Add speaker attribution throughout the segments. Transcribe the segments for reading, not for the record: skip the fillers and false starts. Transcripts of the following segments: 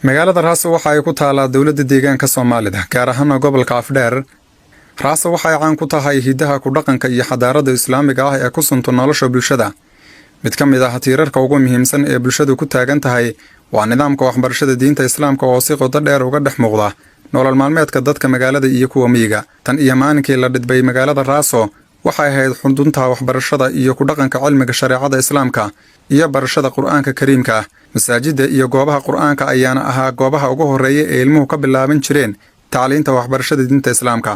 Speaker 1: magaalada Raaso waxa ay ku taalaa dawladda deegaanka Soomaalida gaar ahaan gobolka Afdheer. Raaso waxa ay caan ku tahay hidaha ku dhaqanka iyo xadaarada Islaamiga ah ee ku sunto nolosha bulshada. mid ka mid ah tiirarka ugu muhiimsan ee bulshadu ku taagan tahay waa nidaamka waxbarashada diinta Islaamka oo si qoto dheer uga dhex muuqda nolol maalmeedka dadka magaalada iyo kuwa miyiga. Tan iyo maalinkii la dhidbay magaalada Raaso waxay ahayd xudunta waxbarashada iyo ku dhaqanka cilmiga shariicada Islaamka iyo barashada Qur'aanka Kariimka. masaajida iyo goobaha Qur'aanka ayaana ahaa goobaha ugu horeeya ee ilmuhu ka bilaaban jireen tacliinta waxbarashada diinta Islaamka,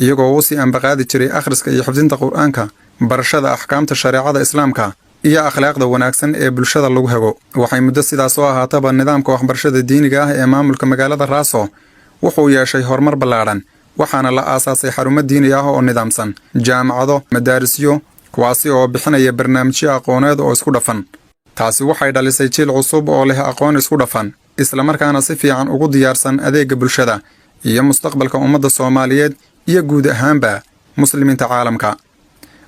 Speaker 1: iyagoo uu si anbaqaadi jiray akhriska iyo xifdinta Qur'aanka, barashada ahkaamta shariicada Islaamka iyo akhlaaqda wanaagsan ee bulshada lagu hago. waxay muddo sidaas oo ahaataba nidaamka waxbarashada diiniga ah ee maamulka magaalada Raaso wuxuu yeeshay horumar ballaaran, waxaana la aasaasay xarumo diini ah oo nidaamsan, jaamacado, madaarisyo, kuwaasi oo bixinaya barnaamijyo aqooneed oo isku dhafan. taasi waxay dhalisay jiil cusub oo leh aqoon isku dhafan, isla markaana si fiican ugu diyaarsan adeegga bulshada iyo mustaqbalka ummadda Soomaaliyeed iyo guud ahaanba muslimiinta caalamka.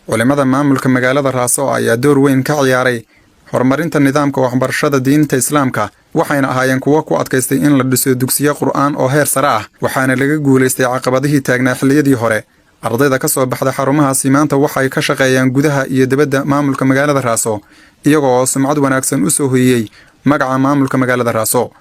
Speaker 1: culimada maamulka magaalada Raaso ayaa door weyn ka ciyaaray horumarinta nidaamka waxbarashada diinta Islaamka, waxayna ahaayeen kuwo ku adkaystay in la dhiso dugsiyo Qur'aan oo heer sare ah, waxaana laga guuleystay caqabadihii taagnaa xilliyadii hore. ardayda ka soo baxda xarumahaasi maanta waxay ka shaqeeyaan gudaha iyo dibadda maamulka magaalada Raaso, iyagoo sumcad wanaagsan u soo hoyiyey magaca maamulka magaalada Raaso.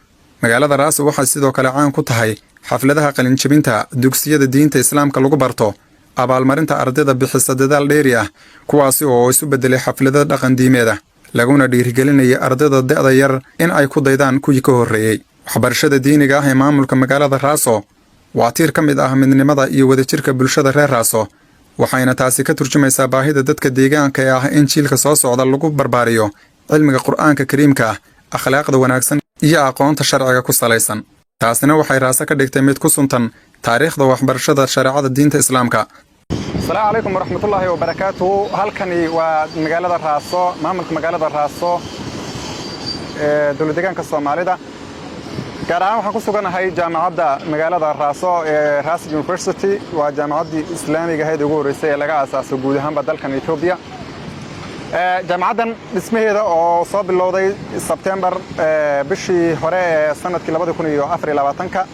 Speaker 1: magaalada Raaso waxay sidoo kale caan ku tahay xafladaha qalinjabinta dugsiyada diinta Islaamka lagu barto, abaalmarinta ardayda bixisa dadaal dheeri ah, kuwaasi oo isu bedelay xaflada dhaqan diimeed ah, laguna dhiirigelinaya ardayda da'da yar in ay ku daydaan kuwii ka horreeyey. waxbarashada diiniga ah ee maamulka magaalada Raaso waa tiir ka mid ah midnimada iyo wadajirka bulshada reer Raaso, waxayna taasi ka turjumaysaa baahida dadka deegaanka ee ah in jiilka soo socda lagu barbaariyo cilmiga Qur'aanka Kariimka ah, akhlaaqda wanaagsan iyo aqoonta sharciga ku salaysan. taasina waxay Raaso ka dhigtay mid ku suntan taariikhda waxbarashada shariicada diinta Islaamka. السلام عليكم ورحمة الله وبركاته. halkani waa magaalada Raaso, maamulka magaalada Raaso dawladda deegaanka Soomaalida. gaar ahaan waxaan ku suganahay jaamacadda magaalada Raaso ee Raaso University. waa jaamacaddii Islaamiga ahayd ugu horeysay ee laga aasaasay guud ahaanba dalkan Ethiopia. jaamacaddan dhismaheeda oo soo bilowday September bishii hore ee sanadkii 2024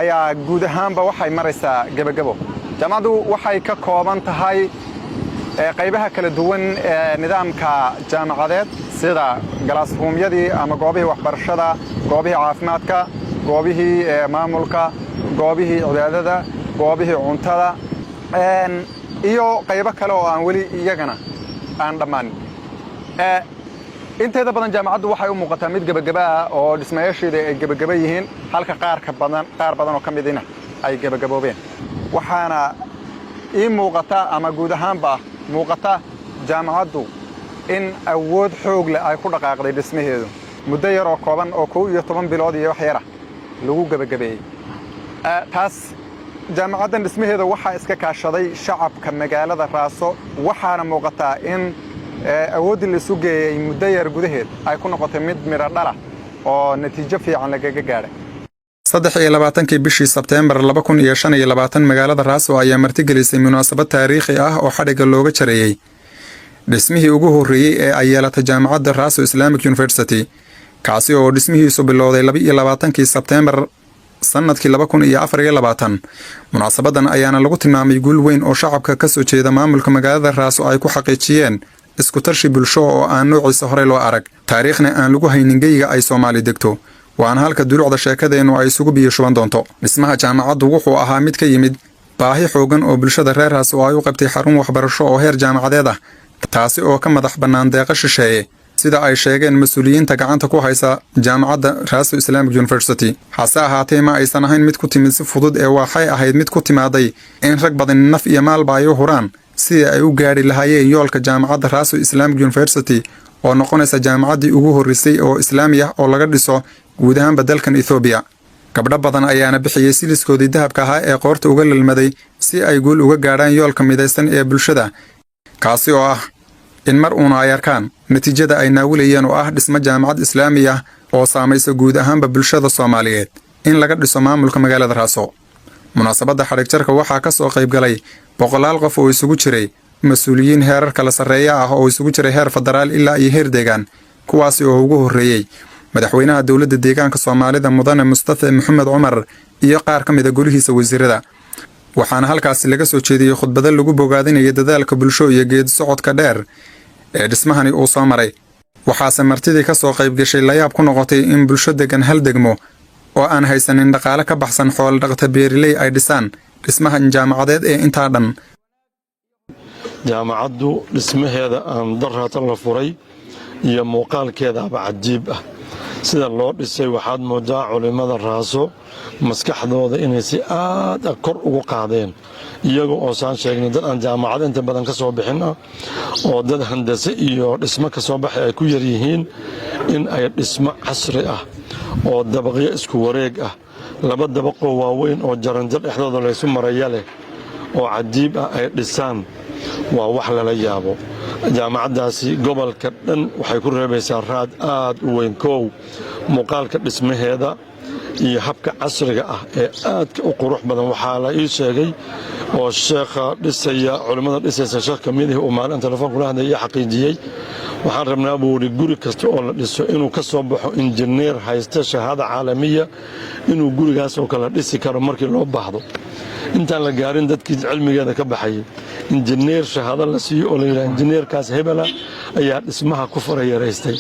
Speaker 1: ayaa guud ahaanba waxay maraysaa gabagabo. jaamacaddu waxay ka kooban tahay qaybaha kala duwan ee nidaamka jaamacadeed sida galaasruumyadii ama goobihii waxbarashada, goobihii caafimaadka, goobihii maamulka, goobihii cibaadada, goobihii cuntada iyo qaybo kale oo aan weli iyagana aan dhammaan. inteeda badan jaamacaddu waxay u muuqataa mid gabagaba ah oo dhismayaasheeda ay gabagaba yihiin, halka qaar badan oo ka midina ay gabagaboobeen. waxaana ii muuqata ama guud ahaanba muuqata jaamacaddu in awood xoog leh ay ku dhaqaaqday dhismaheedu muddo yar oo kooban oo 11 bilood iyo wax yara lagu gabagabeeyey. taas jaamacaddan dhismaheeda waxaa iska kaashaday shacabka magaalada Raaso, waxaana muuqata in awooddii la isu geeyey muddo yar gudaheed ay ku noqotay mid miro dhala oo natiijo fiican lagaga gaadhay. 23 bishii Sebtembar 2025 magaalada Raaso ayaa martigelisay munaasabad taariikhi ah oo xadhiga looga jareeyay dhismihii ugu horreeyay ee ay yeelatay jaamacadda Raaso Islamic University, kaasi oo dhismihiisu bilowday 22 Sebtembar sanadkii 2024. munaasabadan ayaana lagu tilmaamay guul weyn oo shacabka ka soo jeeda maamulka magaalada Raaso ay ku xaqiijiyeen isku tarshi bulsho oo aan noociisa hore loo arag, taariikhna aan lagu haynin geyga ay Soomaali degto. waana halka duruucda sheekadeenu ay isugu biyo shuban doonto. dhismaha jaamacaddu wuxuu ahaa mid ka yimid baahi xoogan oo bulshada reer Raaso ay u qabtay xarun waxbarasho oo heer jaamacadeed ah, taasi oo ka madax bannaan deeqa shisheeye, sida ay sheegeen mas'uuliyiinta gacanta ku haysa jaamacadda Raaso Islamic University. hase ahaatee ma aysan ahayn mid ku timid si fudud ee waxay ahayd mid ku timaaday in rag badan naf iyo maalba ay u huraan sidii ay u gaadhi lahaayeen yoolka jaamacadda Raaso Islamic University oo noqonaysa jaamacaddii ugu horreysay oo islaami ah oo laga dhiso guud ahaanba dalkan Ethiopia. gabdho badan ayaana bixiyey siliskoodii dahabka ahaa ee qoorta uga lalmaday si ay guul uga gaadhaan yoolka midaysan ee bulshada, kaasi oo ah in mar uuna ay arkaan natiijada ay naawilayeen oo ah dhismo jaamacad islaami ah oo saamaysa guud ahaanba bulshada Soomaaliyeed in laga dhiso maamulka magaalada Raaso. munaasabadda xadhig jarka waxaa ka soo qayb galay boqolaal qof oo isugu jiray mas'uuliyiin heerar kala sarreeya ah oo isugu jiray heer federaal ilaa iyo heer deegaan, kuwaasi oo ugu horreeyay madaxweynaha dowladda deegaanka Soomaalida mudane Mustafa Maxamed Umar iyo qaar ka mid ah golihiisa wasiirada waxaana halkaas laga soo jeediyay khudbado lagu bogaadinayo dadaalka bulsho iyo geed socodka dheer ee dhismahani uu soo maray waxaase martidii ka soo qayb gashay la yaab ku noqotay in bulsho degan hal degmo oo aan haysanin dhaqaale ka baxsan xoolo dhaqata beeriley ay dhisaan dhismaha jaamacadeed ee inta dhan
Speaker 2: jaamacaddu dhismaheeda aan darratan la furay iyo muuqaalkeeda cajiib ah sida loo dhisay waxaad moodaa culimada raaso maskaxdooda inay si aad kor ugu qaadeen iyaga oo saan sheegnay dad aan jaamacad inta badan ka soo bixin oo dad handase iyo dhismo ka soo baxay ay ku yar yihiin in ay dhismo casri ah oo dabaqyo isku wareeg ah laba dabaqo waaweyn oo jaranjar dhexdooda la isu maraya leh oo cajiib ah ay dhisaan waa wax lala yaabo jaamacadaasi gobolka dhan waxay ku reebaysaa raad aad u weyn koow muuqaalka dhismaheeda iyo habka casriga ah ee aadka u qurux badan waxaa la ii sheegay oo sheekha dhisaya culimmada dhisaysa sheekh ka mid ah oo maalin telefoonka la hadlay xaqiijiyay waxaan rabnaa buu yiri guri kasta oo la dhiso inuu ka soo baxo injineer haysta shahaada caalamiya inuu gurigaas oo kala dhisi karo markii loo baahdo intaan la gaarin dadkii cilmigeeda ka baxay injineer shahaado la siiyo oo la yiraahdo injineerkaas hebela ayaa dhismaha ku farayareystay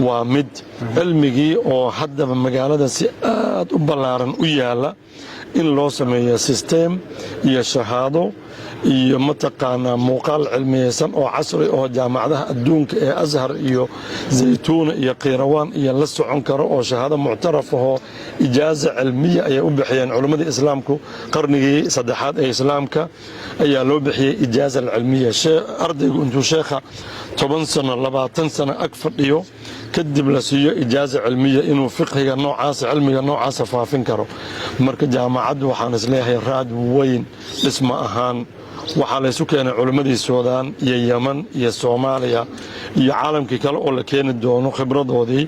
Speaker 2: waa mid cilmigii oo haddaba magaalada si aad u ballaaran u yaala in loo sameeyo system iyo shahaado iyo mataqaanaa muuqaal cilmiyeysan oo casri oo jaamacadaha adduunka ee Azhar iyo Zaytuuna iyo Qirawaan iyo la socon karo oo shahaado muctaraf ah ijaaza cilmiya ay u bixiyeen culimada islaamku qarnigii saddexaad ee islaamka ayaa loo bixiyay ijaaza cilmiya ardaygu intuu sheekha 10 sano 20 sano ag fadhiyo kadib la siiyo ijaaza cilmiya inuu fiqhiga noocaas cilmiga noocaas faafin karo marka jaamacaddu waxaan isleeyahay raad weyn dhisma ahaan waxaa la isu keenay culimmadii Suudaan iyo Yemen iyo Soomaaliya iyo caalamkii kale oo la keeni doono khibradoodii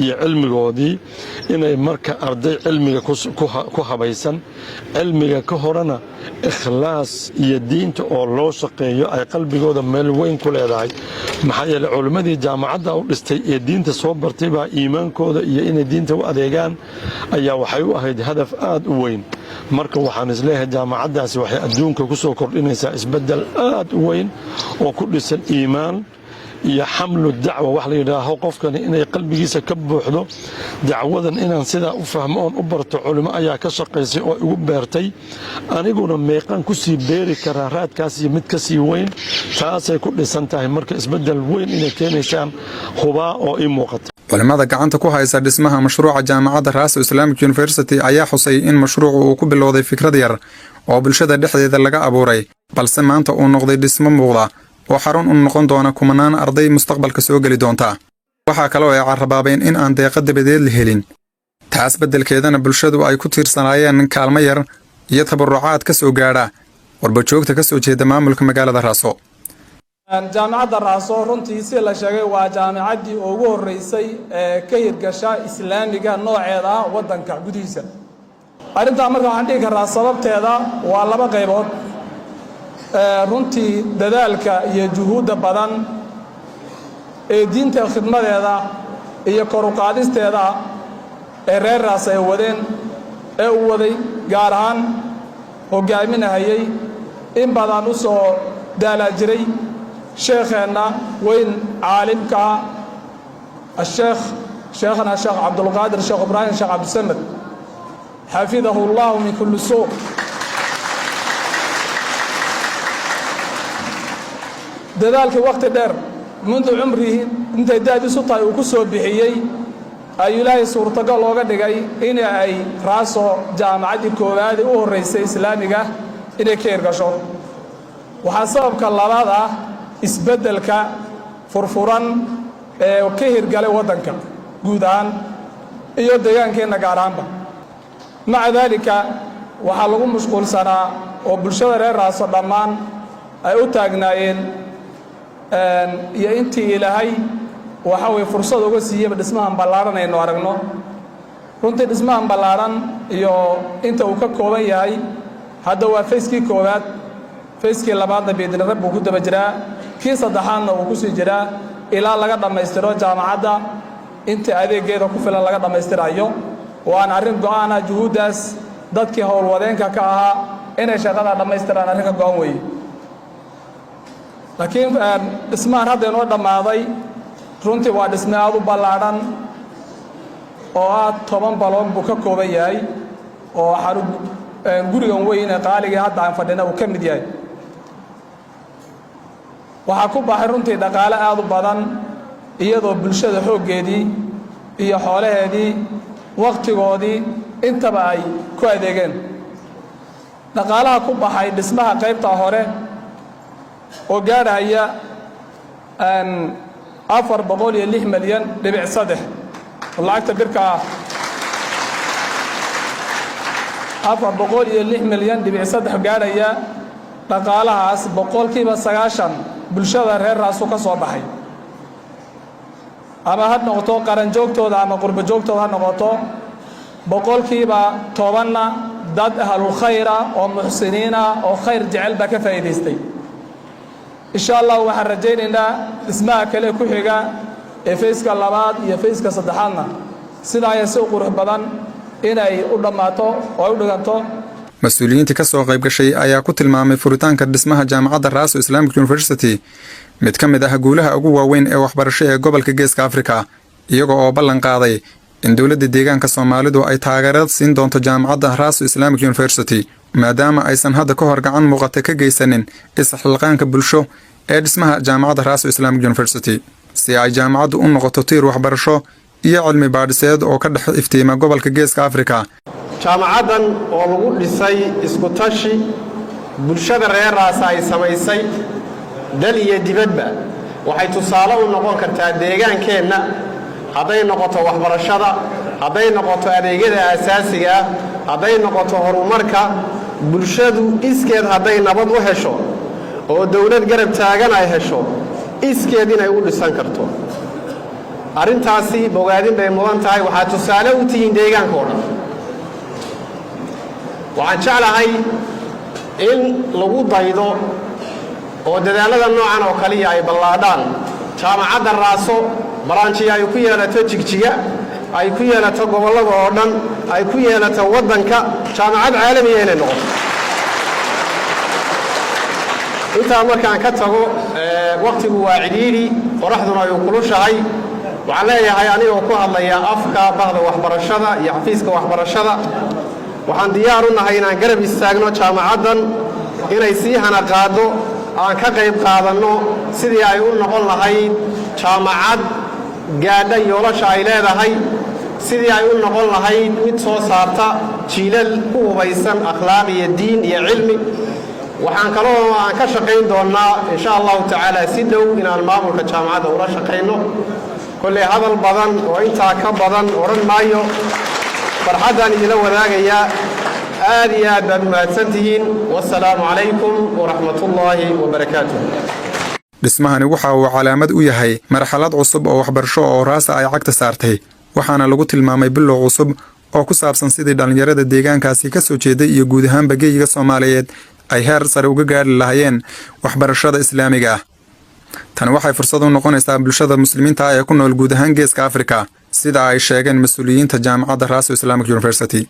Speaker 2: iyo cilmigoodii inay marka arday cilmiga ku habaysan cilmiga ka horana ikhlaas iyo diinta oo loo shaqeeyo ay qalbigooda meel weyn ku leedahay maxaa yeelay culimmadii jaamacadda u dhistay ee diinta soo bartay baa iimaankooda iyo inay diinta u adeegaan ayaa waxay u ahayd hadaf aad u weyn marka waxaan isleeyahay jaamacadaasi waxay adduunka ku soo kordhinaysaa isbedel aad u weyn oo ku dhisan iimaan iyo xamlu dacwa wax la yiraahdo qofkani inay qalbigiisa ka buuxdo dacwadan inaan sidaa u fahmo oo u barto culimo ayaa ka shaqeysay oo ugu beertay aniguna meeqan ku sii beeri karaa raadkaas iyo mid ka sii weyn taasay ku dhisan tahay marka isbedel weyn inay keenayaan hubaa oo ii muuqata
Speaker 1: culimada gacanta ku haysa dhismaha mashruuca jaamacadda Raaso Islamic University ayaa xusay in mashruucu uu ku bilowday fikrad yar oo bulshada dhexdeeda laga abuuray balse maanta uu noqday dhismo muuqda oo xarun u noqon doona kumanaan arday mustaqbalka soo gali doonta waxa kale oo ay carrabaabeen in aan deeqa dabadeed la helin taas bedelkeedana bulshadu ay ku tiirsanaayeen kaalmo yar iyo tabarucaad ka soo gaadha warbajoogta ka soo jeeda maamulka magaalada Raaso
Speaker 3: jaamacadda Raaso runtii si la sheegay waa jaamacaddii ugu horeysay ee ka hirgasha islaamiga nooceeda wadanka gudihiisa arinta marka waxaan dhigi karaa sababteeda waa laba qaybood runtii dadaalka iyo juhuudda badan ee diinta khidmadeeda iyo kor u qaadisteeda ee reer Raaso ay wadeen ee u waday gaar ahaan hogaaminayay in badan u soo daala jiray شيخنا وين عالمك شيخنا الشيخ عبد القادر الشيخ إبراهيم الشيخ عبد السمد حفظه الله من كل سوء ذلك وقت دير منذ عمره انت دادي سلطة وكسو بحيي أي لا يصور تقال وقت دقاي إن أي راسو جامعة كوبادي أو الرئيس الإسلامي إن كيرقشو وحسابك الله هذا isbedelka furfuran ee ka hirgalay wadanka guud ahaan iyo deegaankeena gaar ahaanba maca dalika waxa lagu mashquulsanaa oo bulshada reer Raaso dhammaan ay u taagnaayeen iyo intii ilaahay waxa way fursad uga siiyay dhismahan ballaaran aynu aragno runtii dhismahan ballaaran iyo inta uu ka kooban yahay hadda waa fayskii koowaad fayskii labaadna beedin rabbu ku daba jiraa kii saddexaadna uu ku sii jiraa ilaa laga dhameystiro jaamacadda inta adeegeeda ku filan laga dhammaystirayo waan arrin go'aan ah juhuuddaas dadkii howlwadeenka ka ahaa inay shaqada dhammaystiraan arrin ka go'an weeye laakiin dhismahan hadda inoo dhammaaday runtii waa dhisme aad u ballaadhan oo ah 10 baloon buu ka kooban yahay oo gurigan weyn ee qaaligii hadda aan fadhina uu ka mid yahay waxaa ku baxay runtii dhaqaale aad u badan iyadoo bulshada xooggeedii iyo xoolaheedii waqtigoodii intaba ay ku adeegeen dhaqaalaha ku baxay dhismaha qaybta hore oo gaadhaya 406 milyan dhibic 3 lacagta birka 406 milyan dhibic 3 gaadhaya dhaqaalahaas boqolkiiba 90 bulshada reer Raaso ka soo baxay ama had noqoto qaran joogtooda ama qurba joogtooda ha noqoto boqolkiiba 10 dad ahlul khayra oo muxsiniina oo khayr jecel ba ka faa'iideystay insha Allah waxaan rajaynaynaa dhismaha kale ku xiga ee fayska labaad iyo fayska saddexaadna sida ay soo qurux badan inay u dhamaato oo u dhiganto
Speaker 1: mas'uuliyiinta ka soo qayb gashay ayaa ku tilmaamay furitaanka dhismaha jaamacadda Raaso Islamic University mid ka mid ah guulaha ugu waaweyn ee waxbarasho ee gobolka Geeska Afrika iyaga oo ballan qaaday in dawladda deegaanka Soomaalidu ay taageerad siin doonto jaamacadda Raaso Islamic University maadaama aysan hadda ka hor gacan muuqata ka geysanin isxilqaanka bulsho ee dhismaha jaamacadda Raaso Islamic University si ay jaamacaddu u noqoto tiir waxbarasho iyo cilmi baadhiseed oo ka dhex iftiima gobolka Geeska Afrika
Speaker 4: jaamacadan oo lagu dhisay isku tashi bulshada reer Raaso ay samaysay dal iyo dibadba waxay tusaale u noqon kartaa deegaankeenna haday noqoto waxbarashada haday noqoto adeegyada aasaasiga ah haday noqoto horumarka bulshadu iskeed haday nabad u hesho oo dawlad garab taagan ay hesho iskeed inay u dhisan karto arintaasi bogaadin bay mudan tahay waxa tusaale u tihiin deegaankooda waxaan jeclahay in lagu daydo oo dadaalada noocan oo kaliya ay ballaadhaan jaamacadda Raaso baraanjiga ay ku yeelato Jigjiga ay ku yeelato gobolada oo dhan ay ku yeelato wadanka jaamacad caalami ah inay noqoto inta markaan ka tago waqtigu waa cidhiidhi qoraxduna ay kulushahay waxaan leeyahay anigoo ku hadlaya afka bahda waxbarashada iyo xafiiska waxbarashada waxaan diyaar u nahay inaan garab istaagno jaamacaddan inay sii hana qaado aan ka qayb qaadanno sidii ay u noqon lahayd jaamacad gaadha yoolasha ay leedahay sidii ay u noqon lahayd mid soo saarta jiilal ku hubaysan akhlaaq iyo diin iyo cilmi waxaan kaloo aan ka shaqayn doonaa insha Allah ta'ala si dhow inaan maamulka jaamacadda ula shaqayno kulli hadal badan oo inta ka badan oran maayo farxadan idila wadaagaya aad iyo aad baad mahadsantihiin wassalaamu calaykum waraxmatullaahi wabarakaatuh
Speaker 1: dhismahani waxa uu calaamad u yahay marxalad cusub oo waxbarasho oo Raaso ay cagta saartay waxaana lagu tilmaamay bilow cusub oo ku saabsan sidii dhalinyarada deegaankaasi ka soo jeeday iyo guud ahaan bagayga Soomaaliyeed ay heer sare uga gaari lahaayeen waxbarashada islaamiga ah tan waxay fursad u noqonaysaa bulshada muslimiinta ee ku nool guud ahaan Geeska Afrika sida ay sheegeen mas'uuliyiinta jaamacadda Raaso Islamic University